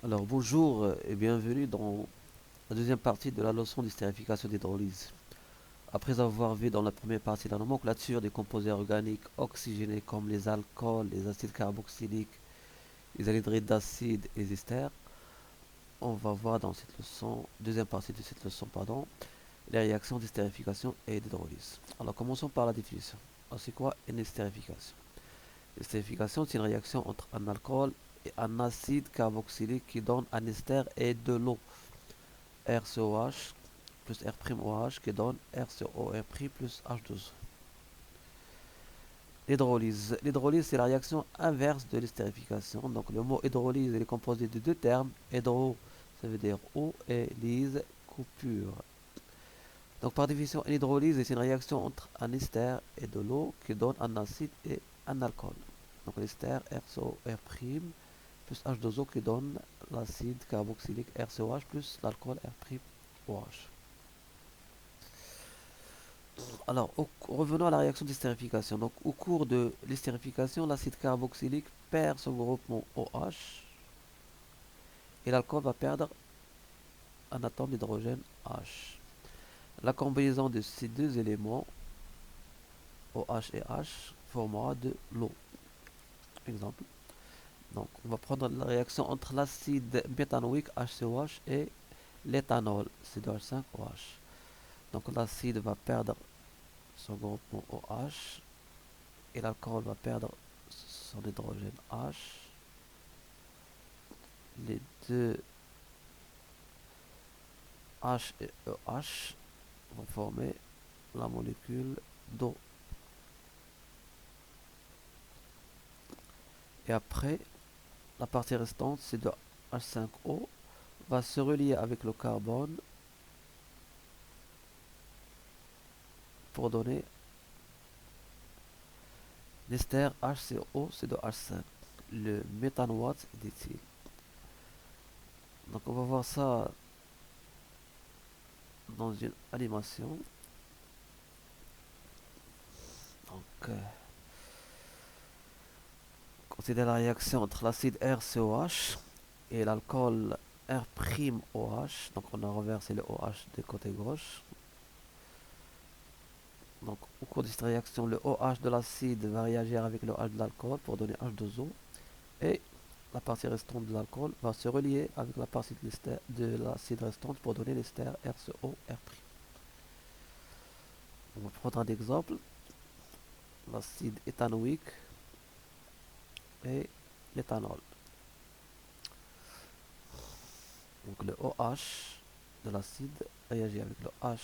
Alors bonjour et bienvenue dans la deuxième partie de la leçon d'estérification d'hydrolyse. Après avoir vu dans la première partie la nomenclature des composés organiques oxygénés comme les alcools, les acides carboxyliques, les anhydrides d'acide et les esters, on va voir dans cette leçon, deuxième partie de cette leçon, pardon, les réactions d'estérification et d'hydrolyse. Alors commençons par la définition. Alors, c'est quoi une estérification? L'estérification, c'est une réaction entre un alcool et un acide carboxylique qui donne un ester et de l'eau. RCOH plus R'OH qui donne RCOR' plus H2O. L'hydrolyse. L'hydrolyse, c'est la réaction inverse de l'estérification. Donc le mot hydrolyse est composé de deux termes. Hydro, ça veut dire eau, et lyse, coupure. Donc par définition, une hydrolyse est une réaction entre un ester et de l'eau qui donne un acide et un alcool. Donc l'ester RCOR' plus H2O qui donne l'acide carboxylique RCOH plus l'alcool R'OH. Alors, revenons à la réaction d'estérification. Donc, au cours de l'estérification, l'acide carboxylique perd son groupement OH et l'alcool va perdre un atome d'hydrogène H. La combinaison de ces deux éléments, OH et H, formera de l'eau. Exemple. Donc, on va prendre la réaction entre l'acide méthanoïque HCOH et l'éthanol C2H5OH. Donc, l'acide va perdre son groupement OH et l'alcool va perdre son hydrogène H. Les deux H et EH vont former la molécule d'eau. Et après, la partie restante, c'est de H5O, va se relier avec le carbone pour donner l'ester HCO, c'est de H5, le méthanoate d'éthyle. Donc on va voir ça dans une animation. Donc, considère la réaction entre l'acide RCOH et l'alcool R'OH. Donc on a renversé le OH du côté gauche. Donc au cours de cette réaction, le OH de l'acide va réagir avec le H de l'alcool pour donner H2O. Et la partie restante de l'alcool va se relier avec la partie de l'acide restante pour donner l'ester RCOR'. On va prendre un exemple. L'acide éthanoïque et l'éthanol. Donc le OH de l'acide réagit avec le H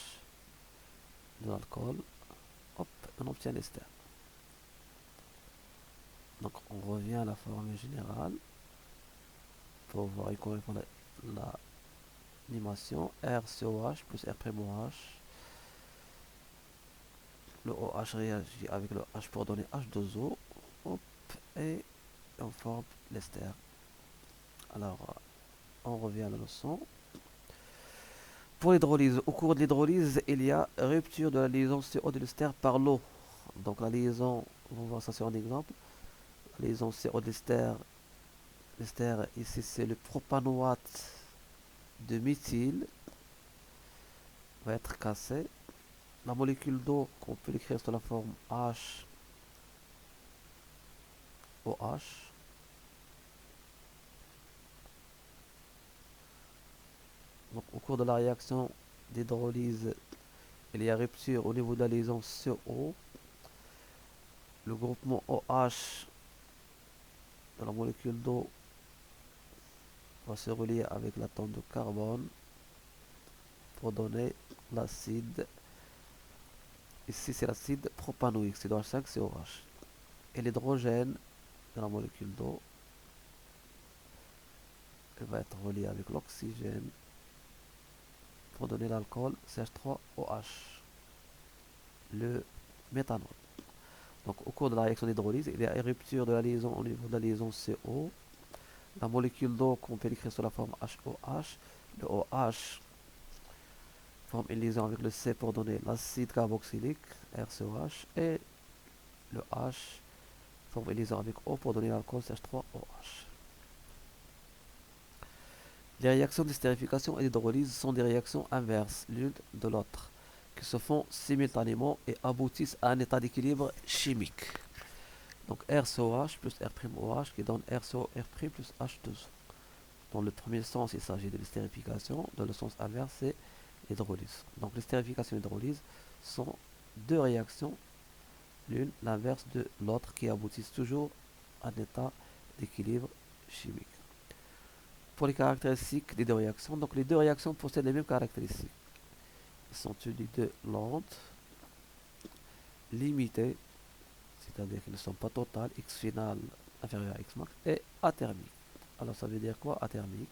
de l'alcool. Hop, on obtient l'ester. Donc on revient à la formule générale pour voir à quoi répond l'animation. RCOH plus R'OH. Le OH réagit avec le H pour donner H2O. Hop, et on forme l'ester. Alors, on revient à la leçon. Pour l'hydrolyse, au cours de l'hydrolyse, il y a rupture de la liaison CO de l'ester par l'eau. Donc la liaison, on va voir ça sur un exemple. La liaison CO de l'ester ici c'est le propanoate de méthyle, va être cassé. La molécule d'eau, qu'on peut l'écrire sous la forme HOH. Donc au cours de la réaction d'hydrolyse, il y a rupture au niveau de la liaison CO. Le groupement OH de la molécule d'eau va se relier avec l'atome de carbone pour donner l'acide. Ici, c'est l'acide propanoïque, c'est CH5COH. Et l'hydrogène de la molécule d'eau va être relié avec l'oxygène pour donner l'alcool CH3OH, le méthanol. Donc, au cours de la réaction d'hydrolyse, il y a une rupture de la liaison au niveau de la liaison CO. La molécule d'eau, qu'on peut l'écrire sous la forme HOH. Le OH forme une liaison avec le C pour donner l'acide carboxylique, RCOH, et le H forme une liaison avec O pour donner l'alcool CH3OH. Les réactions d'estérification et d'hydrolyse sont des réactions inverses l'une de l'autre, qui se font simultanément et aboutissent à un état d'équilibre chimique. Donc RCOH plus R'OH qui donne RCOR' plus H2O. Dans le premier sens, il s'agit de l'estérification, dans le sens inverse, c'est l'hydrolyse. Donc l'estérification et l'hydrolyse sont deux réactions, l'une l'inverse de l'autre, qui aboutissent toujours à un état d'équilibre chimique. Pour les caractéristiques des deux réactions, donc les deux réactions possèdent les mêmes caractéristiques. Elles sont toutes les deux lentes, limitées, c'est-à-dire qu'elles ne sont pas totales, x final inférieur à x max, et athermiques. Alors ça veut dire quoi athermique?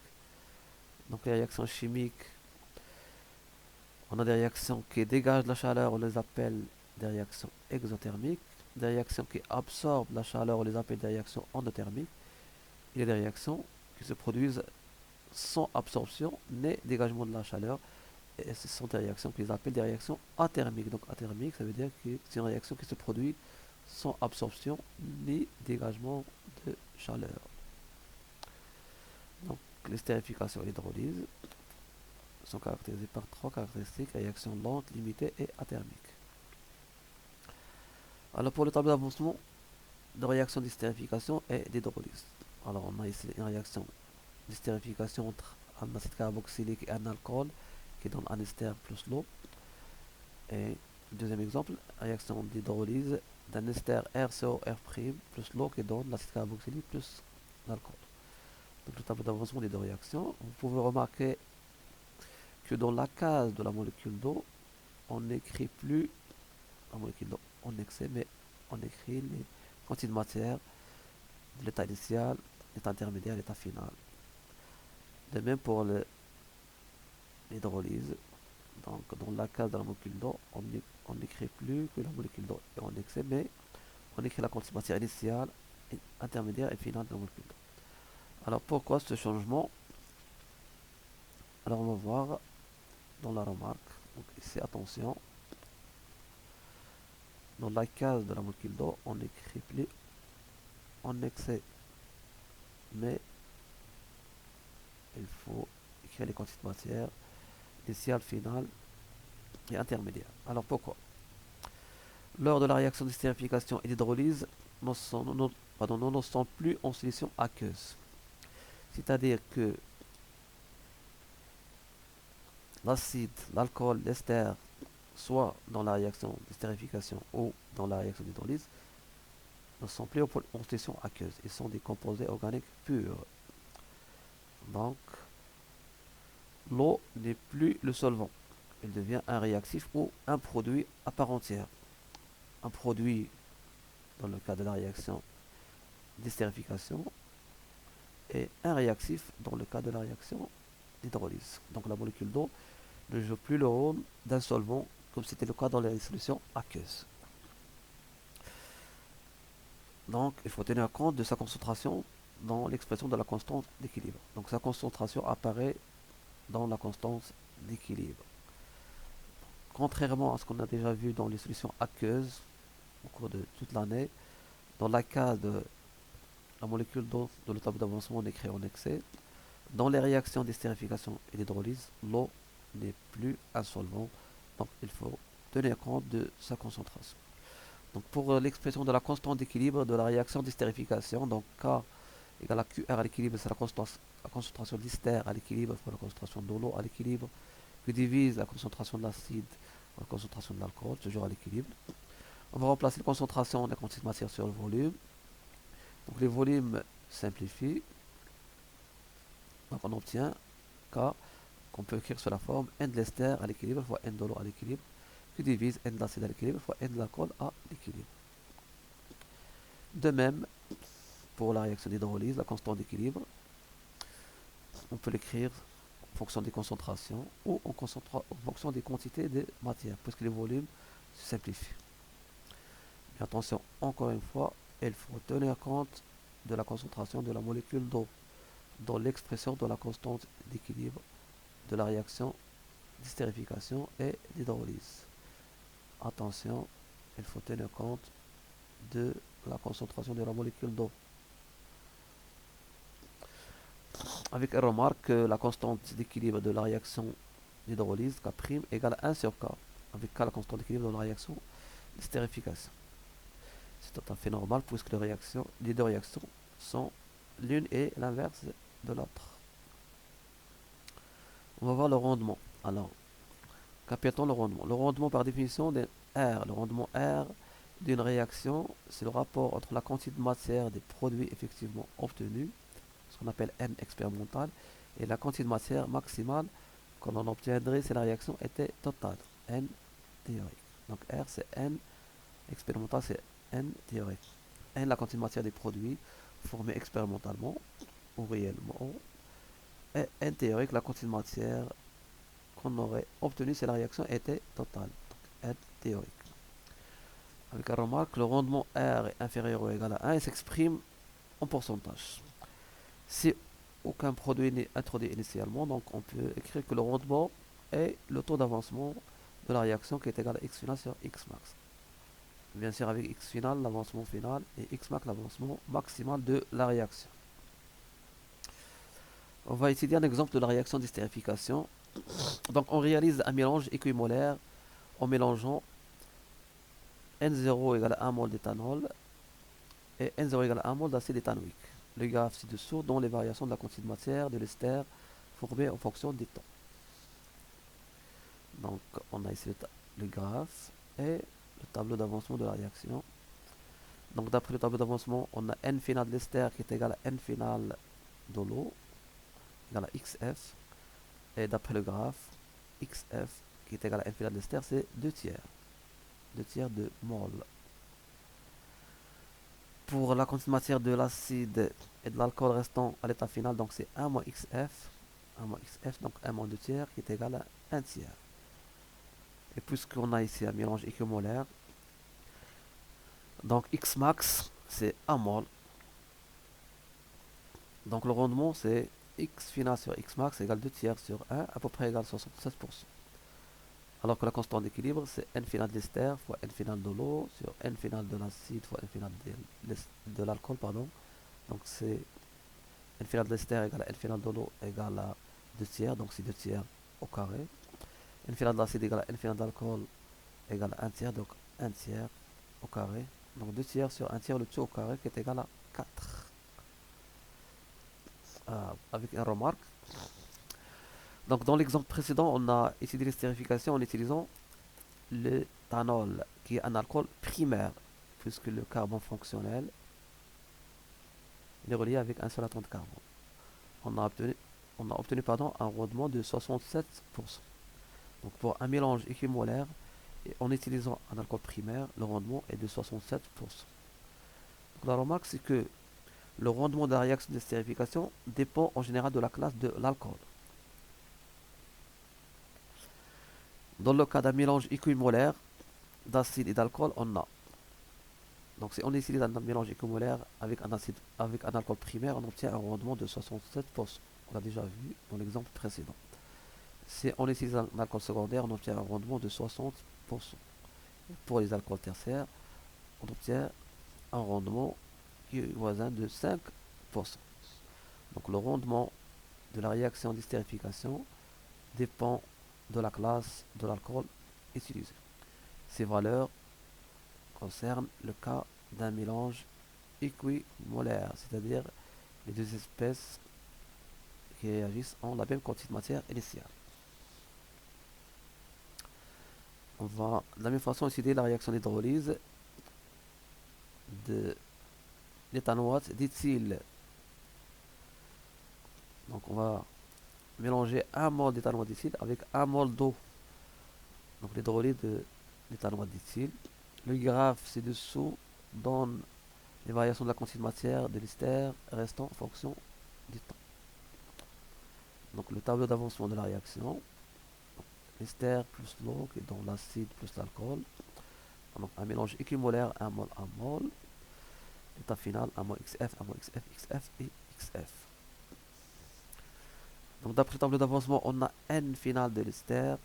Donc les réactions chimiques, on a des réactions qui dégagent la chaleur, on les appelle des réactions exothermiques. Des réactions qui absorbent la chaleur, on les appelle des réactions endothermiques. Il y a des réactions qui se produisent sans absorption ni dégagement de la chaleur. Et ce sont des réactions qu'ils appellent des réactions athermiques. Donc athermique, ça veut dire que c'est une réaction qui se produit sans absorption ni dégagement de chaleur. Donc l'estérification et l'hydrolyse sont caractérisées par trois caractéristiques: réaction lente, limitée et athermique. Alors pour le tableau d'avancement de réaction d'estérification et d'hydrolyse. Alors on a ici une réaction d'estérification entre un acide carboxylique et un alcool qui donne un ester plus l'eau. Et deuxième exemple, réaction d'hydrolyse d'un ester RCOR' plus l'eau qui donne l'acide carboxylique plus l'alcool. Donc le tableau d'avancement des deux réactions, vous pouvez remarquer que dans la case de la molécule d'eau, on n'écrit plus la molécule d'eau en excès, mais on écrit les quantités de matière de l'état initial, l'état intermédiaire, l'état final. De même pour l'hydrolyse, donc dans la case de la molécule d'eau, on n'écrit plus que la molécule d'eau est en excès, mais on écrit la quantité de matière initiale, intermédiaire et finale de la molécule d'eau. Alors pourquoi ce changement? Alors on va voir dans la remarque. Donc ici attention, dans la case de la molécule d'eau, on n'écrit plus en excès, mais il faut écrire les quantités de matière initiale, finale et intermédiaire. Alors pourquoi? Lors de la réaction d'estérification et d'hydrolyse, nous ne sommes plus en solution aqueuse. C'est-à-dire que l'acide, l'alcool, l'ester, soit dans la réaction d'estérification ou dans la réaction d'hydrolyse, ne sont plus en solution aqueuse. Ils sont des composés organiques purs. Donc, l'eau n'est plus le solvant. Elle devient un réactif ou un produit à part entière. Un produit dans le cas de la réaction d'estérification et un réactif dans le cas de la réaction d'hydrolyse. Donc la molécule d'eau ne joue plus le rôle d'un solvant comme c'était le cas dans les solutions aqueuses. Donc il faut tenir compte de sa concentration dans l'expression de la constante d'équilibre. Donc sa concentration apparaît dans la constante d'équilibre. Contrairement à ce qu'on a déjà vu dans les solutions aqueuses au cours de toute l'année, dans la case de la molécule d'eau de le tableau d'avancement, on écrit en excès. Dans les réactions d'estérification et d'hydrolyse, l'eau n'est plus un solvant, donc il faut tenir compte de sa concentration. Donc pour l'expression de la constante d'équilibre de la réaction d'estérification, donc K égale à QR à l'équilibre, c'est la concentration d'ester à l'équilibre pour la concentration de l'eau à l'équilibre, qui divise la concentration de l'acide par la concentration de l'alcool, toujours à l'équilibre. On va remplacer la concentration de la quantité de matière sur le volume. Donc les volumes simplifient. Donc on obtient K qu'on peut écrire sous la forme N de l'ester à l'équilibre fois N de l'eau à l'équilibre, qui divise N de l'acide à l'équilibre fois N de l'alcool à l'équilibre. De même, pour la réaction d'hydrolyse, la constante d'équilibre, on peut l'écrire en fonction des concentrations ou en fonction des quantités de matière, puisque les volumes se simplifient. Mais attention, encore une fois, il faut tenir compte de la concentration de la molécule d'eau dans l'expression de la constante d'équilibre de la réaction d'estérification et d'hydrolyse. Attention, il faut tenir compte de la concentration de la molécule d'eau. avec une remarque que la constante d'équilibre de la réaction d'hydrolyse K' égale à 1 sur K, avec K la constante d'équilibre de la réaction de stérification. C'est tout à fait normal puisque les deux réactions sont l'une et l'inverse de l'autre. On va voir le rendement. Alors, qu'appelle-t-on le rendement? Le rendement par définition de R. Le rendement R d'une réaction, c'est le rapport entre la quantité de matière des produits effectivement obtenus, ce qu'on appelle N expérimental, et la quantité de matière maximale qu'on en obtiendrait si la réaction était totale, N théorique. Donc R c'est N expérimental, c'est N théorique. N la quantité de matière des produits formés expérimentalement ou réellement, et N théorique la quantité de matière qu'on aurait obtenue si la réaction était totale, donc N théorique. Avec la remarque, le rendement R est inférieur ou égal à 1 et s'exprime en pourcentage. Si aucun produit n'est introduit initialement, donc on peut écrire que le rendement est le taux d'avancement de la réaction qui est égal à x final sur x max. Bien sûr, avec x final, l'avancement final, et x max, l'avancement maximal de la réaction. On va étudier un exemple de la réaction d'estérification. Donc on réalise un mélange équimolaire en mélangeant N0 égale à 1 mol d'éthanol et N0 égale à 1 mol d'acide éthanoïque. Le graphe ci-dessous dont les variations de la quantité de matière de l'ester formées en fonction des temps. Donc on a ici le graphe et le tableau d'avancement de la réaction. Donc d'après le tableau d'avancement, on a N final de l'ester qui est égal à N final de l'eau, égal à XF. Et d'après le graphe, XF qui est égal à N final de l'ester, c'est 2 tiers. 2 tiers de mol. Pour la quantité de matière de l'acide et de l'alcool restant à l'état final, donc c'est 1 moins XF, 1 moins XF, donc 1 moins 2 tiers qui est égal à 1 tiers. Et puisqu'on a ici un mélange équimolaire, donc X max c'est 1 mol. Donc le rendement c'est X final sur X max égale 2 tiers sur 1, à peu près égale 76%. Alors que la constante d'équilibre c'est N final d'ester fois N final de l'eau sur N final de l'acide fois N final de l'alcool, pardon. Donc c'est N final de l'ester égale à N final de l'eau égale à 2 tiers, donc c'est 2 tiers au carré. N final de l'acide égale à N final d'alcool égale à 1 tiers, donc 1 tiers au carré. Donc 2 tiers sur 1 tiers, le tout au carré qui est égal à 4. Avec une remarque. Donc dans l'exemple précédent, on a étudié l'estérification en utilisant l'éthanol, qui est un alcool primaire, puisque le carbone fonctionnel est relié avec un seul atome de carbone. On a obtenu un rendement de 67%. Donc pour un mélange équimolaire, et en utilisant un alcool primaire, le rendement est de 67%. Donc la remarque, c'est que le rendement de la réaction de stérification dépend en général de la classe de l'alcool. Dans le cas d'un mélange équimolaire d'acide et d'alcool, on a. Donc si on utilise un mélange équimolaire avec un alcool primaire, on obtient un rendement de 67%. On l'a déjà vu dans l'exemple précédent. Si on utilise un alcool secondaire, on obtient un rendement de 60%. Pour les alcools tertiaires, on obtient un rendement qui est voisin de 5%. Donc le rendement de la réaction d'estérification dépend de la classe de l'alcool utilisé. Ces valeurs concernent le cas d'un mélange équimolaire, c'est-à-dire les deux espèces qui réagissent en la même quantité de matière initiale. On va de la même façon étudier la réaction d'hydrolyse de l'éthanoate d'éthyle. Donc on va mélanger 1 mol d'éthanoate d'éthyle avec 1 mol d'eau. Donc l'hydrolyse de l'éthanoate d'éthyle. Le graphe ci-dessous donne les variations de la quantité de matière de l'ester restant en fonction du temps. Donc le tableau d'avancement de la réaction, l'ester plus l'eau qui est dans l'acide plus l'alcool. Donc un mélange équimolaire 1 mol 1 mol. L'état final 1 mol XF, 1 mol XF, XF et XF. Donc d'après le tableau d'avancement, on a N final de l'ester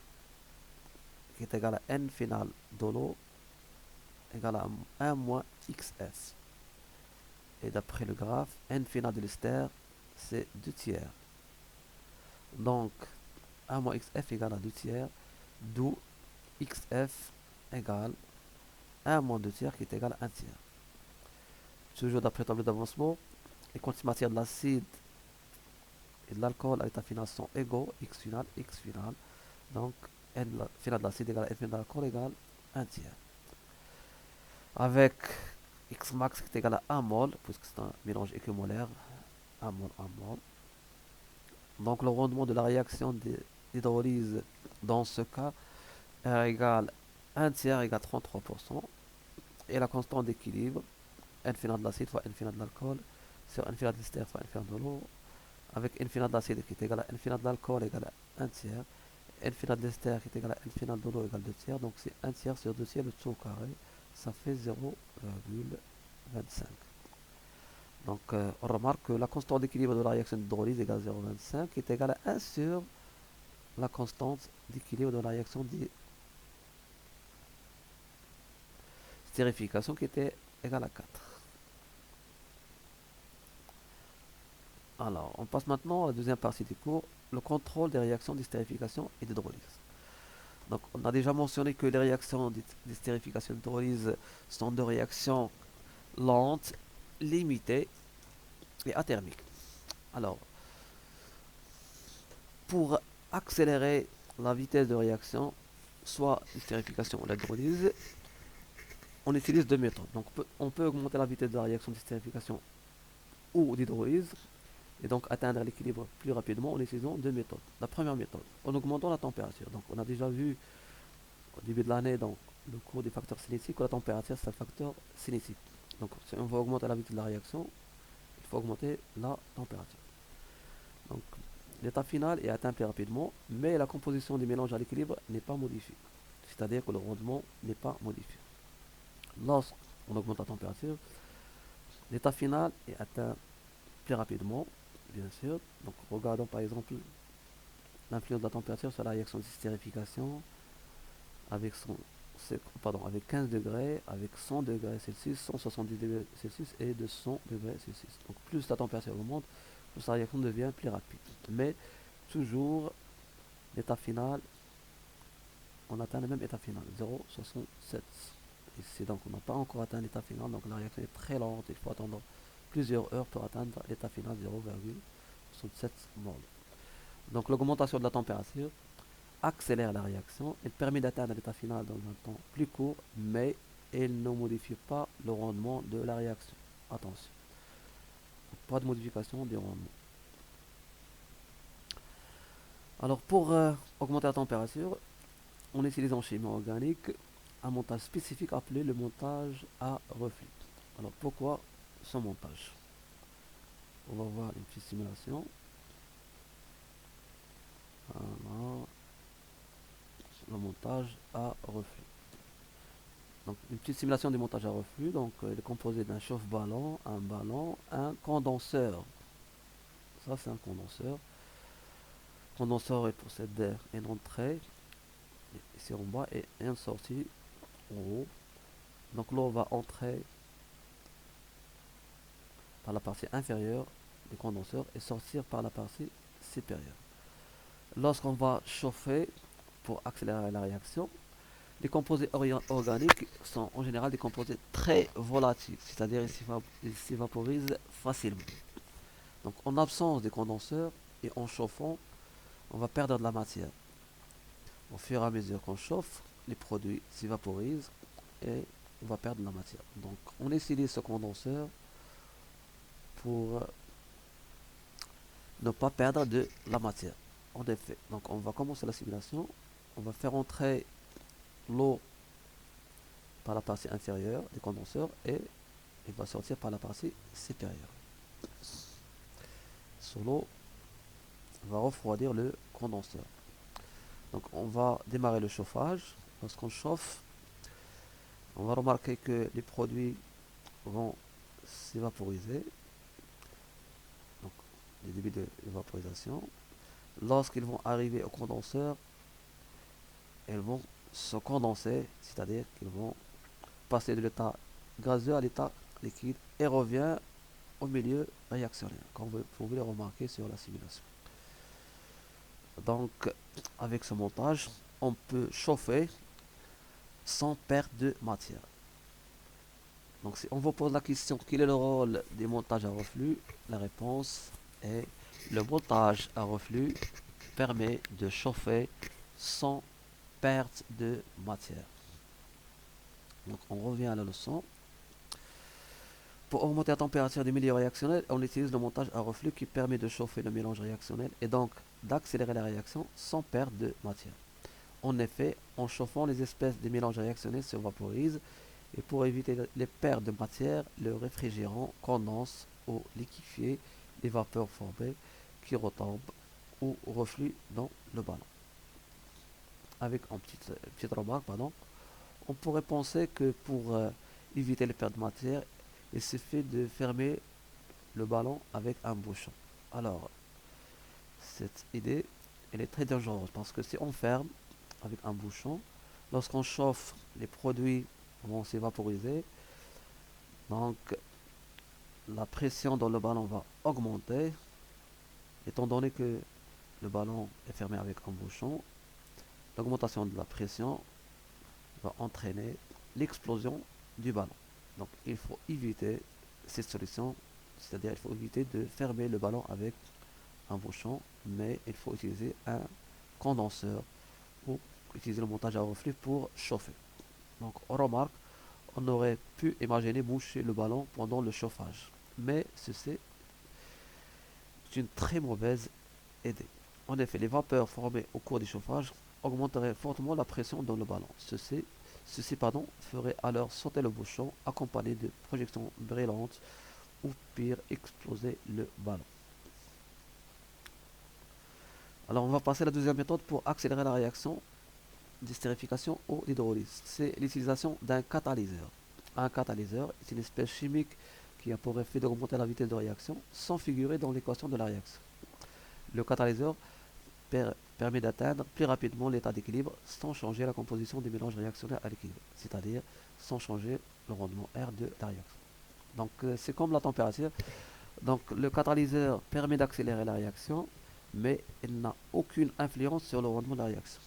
qui est égal à N final de l'eau égal à 1 moins XF. Et d'après le graphe, N final de l'ester c'est 2 tiers. Donc 1 moins xf égale à 2 tiers, d'où xf égale 1 moins 2 tiers qui est égal à 1 tiers. Toujours d'après le tableau d'avancement, les quantités matières de l'acide et de l'alcool à l'état final sont égaux, x final. Donc n final de l'acide égale à n final de l'alcool égale 1 tiers. Avec x max qui est égal à 1 mol, puisque c'est un mélange équimolaire, 1 mol, 1 mol. Donc le rendement de la réaction d'hydrolyse dans ce cas R égale 1 tiers égale 33%. Et la constante d'équilibre, n final de l'acide fois n final de l'alcool, sur n final de l'ester fois n final de l'eau, avec n final de l'acide qui est égal à n final de l'alcool égale à 1 tiers, n final de l'ester qui est égal à n final de l'eau égale 2 tiers, donc c'est 1 tiers sur 2 tiers, le tout au carré, ça fait 0,25. Donc on remarque que la constante d'équilibre de la réaction d'hydrolyse égale 0,25 est égale à 1 sur la constante d'équilibre de la réaction de stérification qui était égale à 4. Alors, on passe maintenant à la deuxième partie du cours, le contrôle des réactions d'estérification et d'hydrolyse. Donc, on a déjà mentionné que les réactions d'estérification et d'hydrolyse sont deux réactions lentes, limitées et athermiques. Alors, pour accélérer la vitesse de réaction, soit l'estérification ou l'hydrolyse, on utilise deux méthodes. Donc, on peut augmenter la vitesse de la réaction d'estérification ou d'hydrolyse et donc atteindre l'équilibre plus rapidement en utilisant deux méthodes. La première méthode, en augmentant la température. Donc, on a déjà vu au début de l'année dans le cours des facteurs cinétiques que la température c'est un facteur cinétique. Donc, si on veut augmenter la vitesse de la réaction, il faut augmenter la température. Donc, l'état final est atteint plus rapidement, mais la composition du mélange à l'équilibre n'est pas modifiée. C'est-à-dire que le rendement n'est pas modifié. Lorsqu'on augmente la température, l'état final est atteint plus rapidement, bien sûr. Donc, regardons par exemple l'influence de la température sur la réaction de stérification avec avec 15 degrés, avec 100 degrés Celsius, 170 degrés Celsius et 200 degrés Celsius. Donc plus la température augmente, plus la réaction devient plus rapide. Mais toujours l'état final, on atteint le même état final, 0,67. Ici donc on n'a pas encore atteint l'état final, donc la réaction est très lente, il faut attendre plusieurs heures pour atteindre l'état final 0,67 mol. Donc l'augmentation de la température accélère la réaction, elle permet d'atteindre l'état final dans un temps plus court, mais elle ne modifie pas le rendement de la réaction. Attention, pas de modification du rendement. Alors pour augmenter la température, on utilise en chimie organique un montage spécifique appelé le montage à reflux. Alors pourquoi ce montage? On va voir une petite simulation. Voilà. Le montage à reflux. Donc une petite simulation du montage à reflux. Donc il est composé d'un chauffe-ballon, un condenseur. Ça c'est un condenseur. Le condenseur il possède une entrée ici en bas et une sortie en haut. Donc l'eau va entrer par la partie inférieure du condenseur et sortir par la partie supérieure. Lorsqu'on va chauffer pour accélérer la réaction, les composés organiques sont en général des composés très volatiles, c'est-à-dire ils s'évaporisent facilement. Donc en absence des condenseurs et en chauffant, on va perdre de la matière. Au fur et à mesure qu'on chauffe, les produits s'évaporisent et on va perdre de la matière. Donc on utilise ce condenseur pour ne pas perdre de la matière. En effet, donc on va commencer la simulation, on va faire entrer l'eau par la partie inférieure du condenseur et il va sortir par la partie supérieure. L'eau va refroidir le condenseur. Donc on va démarrer le chauffage. Lorsqu'on chauffe, on va remarquer que les produits vont s'évaporiser. Donc les débuts de l'évaporisation. Lorsqu'ils vont arriver au condenseur, ils vont se condenser, c'est-à-dire qu'ils vont passer de l'état gazeux à l'état liquide et revient au milieu réactionnaire, comme vous pouvez le remarquer sur la simulation. Donc, avec ce montage, on peut chauffer sans perte de matière. Donc, si on vous pose la question quel est le rôle des montages à reflux, la réponse est le montage à reflux permet de chauffer sans perte de matière. Donc, on revient à la leçon. Pour augmenter la température des milieux réactionnels, on utilise le montage à reflux qui permet de chauffer le mélange réactionnel et donc d'accélérer la réaction sans perte de matière. En effet, en chauffant, les espèces des mélanges réactionnels se vaporisent et pour éviter les pertes de matière, le réfrigérant condense ou liquéfie les vapeurs formées qui retombent ou refluent dans le ballon. Avec une petite remarque, pardon, on pourrait penser que pour éviter les pertes de matière, il suffit de fermer le ballon avec un bouchon. Alors, cette idée, elle est très dangereuse parce que si on ferme avec un bouchon, lorsqu'on chauffe, les produits vont s'évaporiser. Donc, la pression dans le ballon va augmenter. Étant donné que le ballon est fermé avec un bouchon, l'augmentation de la pression va entraîner l'explosion du ballon. Donc, il faut éviter cette solution, c'est-à-dire il faut éviter de fermer le ballon avec un bouchon, mais il faut utiliser un condenseur ou utiliser le montage à reflux pour chauffer. Donc, on remarque, on aurait pu imaginer boucher le ballon pendant le chauffage, mais ceci est une très mauvaise idée. En effet, les vapeurs formées au cours du chauffage augmenteraient fortement la pression dans le ballon. Ceci ferait alors sauter le bouchon accompagné de projections brillantes ou pire exploser le ballon. Alors on va passer à la deuxième méthode pour accélérer la réaction d'estérification ou d'hydrolyse. C'est l'utilisation d'un catalyseur. Un catalyseur est une espèce chimique qui a pour effet d'augmenter la vitesse de réaction sans figurer dans l'équation de la réaction. Le catalyseur permet d'atteindre plus rapidement l'état d'équilibre sans changer la composition des mélanges réactionnels à l'équilibre, c'est-à-dire sans changer le rendement R de la réaction. Donc c'est comme la température. Donc le catalyseur permet d'accélérer la réaction, mais il n'a aucune influence sur le rendement de la réaction.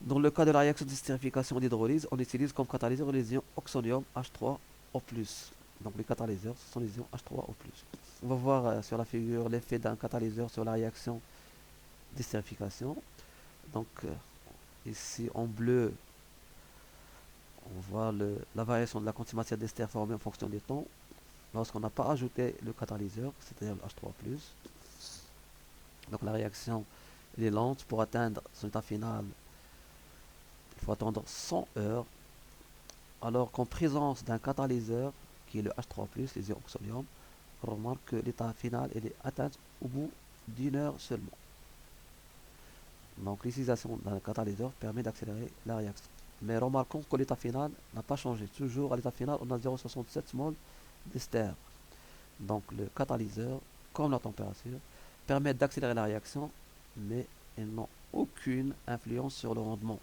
Dans le cas de la réaction d'estérification d'hydrolyse, on utilise comme catalyseur les ions oxonium H3O+. Donc les catalyseurs, ce sont les ions H3O+. On va voir sur la figure l'effet d'un catalyseur sur la réaction d'estérification. Donc ici en bleu, on voit la variation de la quantité de matière d'ester formée en fonction du temps lorsqu'on n'a pas ajouté le catalyseur, c'est-à-dire le H3+. Donc la réaction est lente. Pour atteindre son état final, il faut attendre 100 heures, alors qu'en présence d'un catalyseur qui est le H3+, les ions oxonium, on remarque que l'état final est atteint au bout d'une heure seulement. Donc l'utilisation d'un catalyseur permet d'accélérer la réaction. Mais remarquons que l'état final n'a pas changé. Toujours à l'état final, on a 0,67 mol d'ester. Donc le catalyseur, comme la température, permet d'accélérer la réaction, mais ils n'ont aucune influence sur le rendement.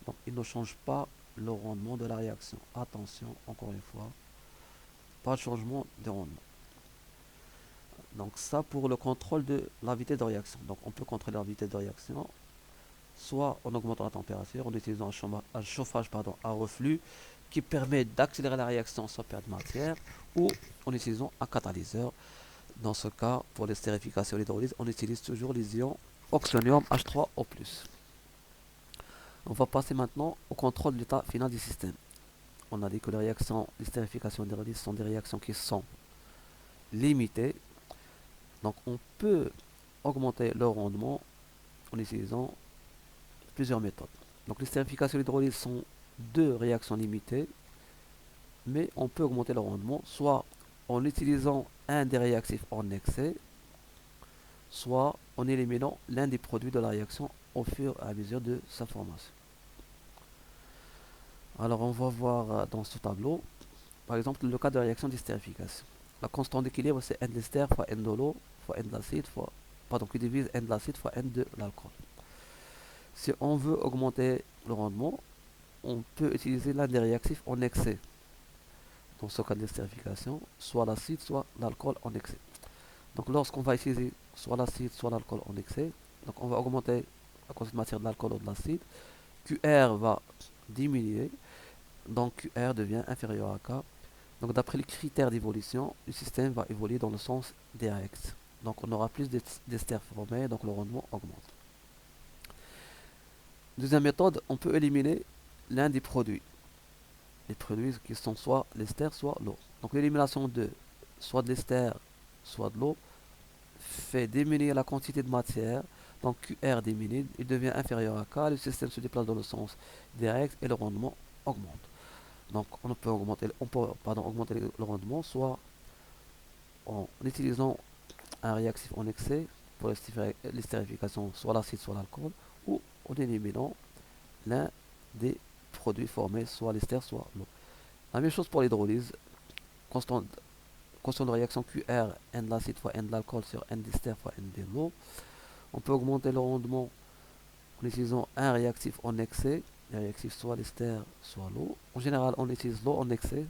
Donc ils ne changent pas le rendement de la réaction. Attention, encore une fois, pas de changement de rendement. Donc ça pour le contrôle de la vitesse de réaction. Donc on peut contrôler la vitesse de réaction soit en augmentant la température, en utilisant un chauffage à reflux qui permet d'accélérer la réaction sans perdre de matière, ou en utilisant un catalyseur. Dans ce cas, pour l'estérification et l'hydrolyse, on utilise toujours les ions oxonium H3O+. On va passer maintenant au contrôle de l'état final du système. On a dit que les réactions d'estérification et d'hydrolyse sont des réactions qui sont limitées. Donc on peut augmenter leur rendement en utilisant plusieurs méthodes. Donc l'estérification et l'hydrolyse sont deux réactions limitées, mais on peut augmenter le rendement soit en utilisant un des réactifs en excès, soit en éliminant l'un des produits de la réaction au fur et à mesure de sa formation. Alors on va voir dans ce tableau, par exemple le cas de la réaction d'estérification. La constante d'équilibre c'est N de l'ester fois N de l'eau fois N de l'acide qui divise N de l'acide fois N de l'alcool. Si on veut augmenter le rendement, on peut utiliser l'un des réactifs en excès. Dans ce cas de l'estérification, soit l'acide, soit l'alcool en excès. Donc lorsqu'on va utiliser soit l'acide, soit l'alcool en excès, Donc on va augmenter la quantité de matière de l'alcool ou de l'acide. QR va diminuer, donc QR devient inférieur à K. Donc d'après les critères d'évolution, le système va évoluer dans le sens direct. Donc on aura plus d'esters formés, donc le rendement augmente. Deuxième méthode, on peut éliminer l'un des produits. Les produits qui sont soit l'ester, soit l'eau. Donc l'élimination de soit de l'ester, soit de l'eau fait diminuer la quantité de matière. Donc QR diminue, il devient inférieur à K, le système se déplace dans le sens direct et le rendement augmente. Donc on peut augmenter, augmenter le rendement soit en utilisant un réactif en excès pour l'estérification, soit l'acide, soit l'alcool, ou en éliminant l'un des produits formés, soit l'ester, soit l'eau. La même chose pour l'hydrolyse, constant de réaction QR, N de l'acide fois N de l'alcool sur N d'ester fois N de l'eau. On peut augmenter le rendement en utilisant un réactif en excès, les réactifs soit l'ester, soit l'eau. En général, on utilise l'eau en excès.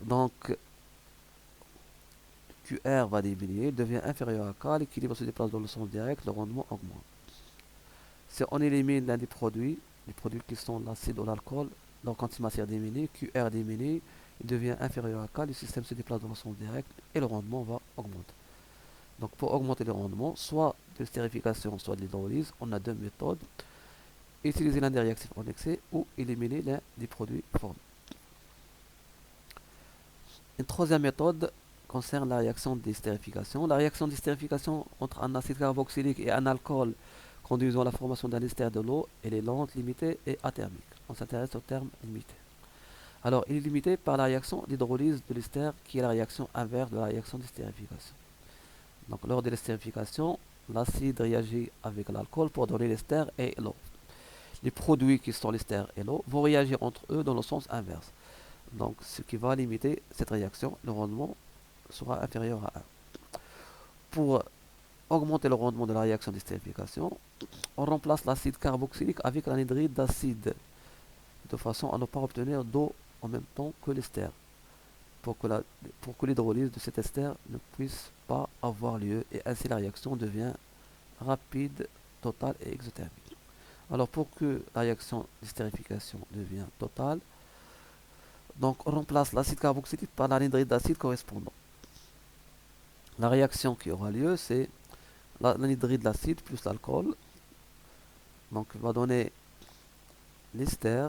Donc, QR va diminuer, il devient inférieur à K, l'équilibre se déplace dans le sens direct, le rendement augmente. Si on élimine l'un des produits, les produits qui sont l'acide ou l'alcool, leur quantité de matière diminue, QR diminue, il devient inférieur à K, le système se déplace dans le sens direct et le rendement va augmenter. Donc pour augmenter le rendement, soit de stérification, soit de l'hydrolyse, on a deux méthodes. Utiliser l'un des réactifs en excès ou éliminer l'un des produits formés. Une troisième méthode concerne la réaction d'estérification. La réaction d'estérification entre un acide carboxylique et un alcool conduisant à la formation d'un ester de l'eau, elle est lente, limitée et athermique. On s'intéresse au terme limité. Alors, il est limité par la réaction d'hydrolyse de l'ester qui est la réaction inverse de la réaction d'estérification. Donc, lors de l'estérification, l'acide réagit avec l'alcool pour donner l'ester et l'eau. Les produits qui sont l'ester et l'eau vont réagir entre eux dans le sens inverse. Donc, ce qui va limiter cette réaction, le rendement sera inférieur à 1. Pour augmenter le rendement de la réaction d'estérification, on remplace l'acide carboxylique avec l'anhydride d'acide, de façon à ne pas obtenir d'eau en même temps que l'ester, pour que l'hydrolyse de cet ester ne puisse pas avoir lieu, et ainsi la réaction devient rapide, totale et exothermique. Alors pour que la réaction d'estérification devienne totale, donc on remplace l'acide carboxylique par l'anhydride d'acide correspondant. La réaction qui aura lieu, c'est l'anhydride d'acide plus l'alcool, donc va donner l'ester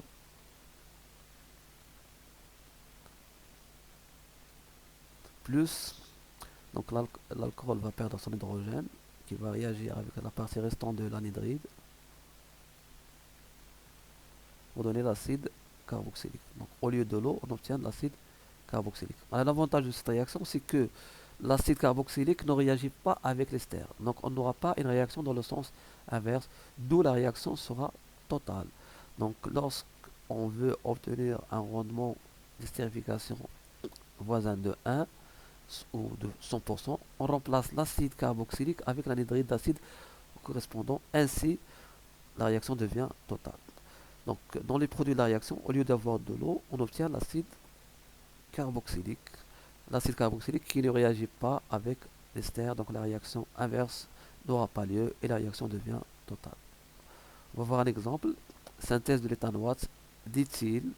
plus, donc l'alcool va perdre son hydrogène qui va réagir avec la partie restante de l'anhydride pour donner l'acide carboxylique. Donc au lieu de l'eau, on obtient de l'acide carboxylique. Alors l'avantage de cette réaction, c'est que l'acide carboxylique ne réagit pas avec l'ester. Donc on n'aura pas une réaction dans le sens inverse, d'où la réaction sera totale. Donc lorsqu'on veut obtenir un rendement d'estérification voisin de 1 ou de 100%, on remplace l'acide carboxylique avec l'anhydride d'acide correspondant. Ainsi, la réaction devient totale. Donc dans les produits de la réaction, au lieu d'avoir de l'eau, on obtient l'acide carboxylique. L'acide carboxylique qui ne réagit pas avec l'ester, donc la réaction inverse n'aura pas lieu et la réaction devient totale. On va voir un exemple. Synthèse de l'éthanoate d'éthyle.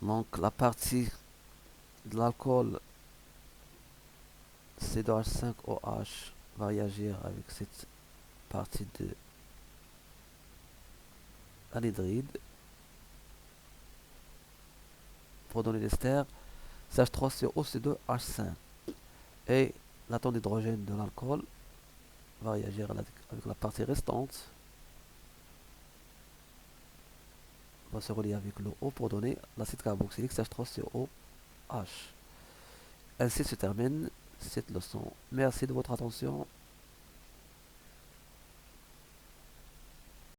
Donc la partie de l'alcool C2H5OH va réagir avec cette partie de l'anhydride pour donner l'ester CH3COC2H5. Et l'atome d'hydrogène de l'alcool va réagir avec la partie restante, va se relier avec le O pour donner l'acide carboxylique CH3COH. Ainsi se termine cette leçon. Merci de votre attention.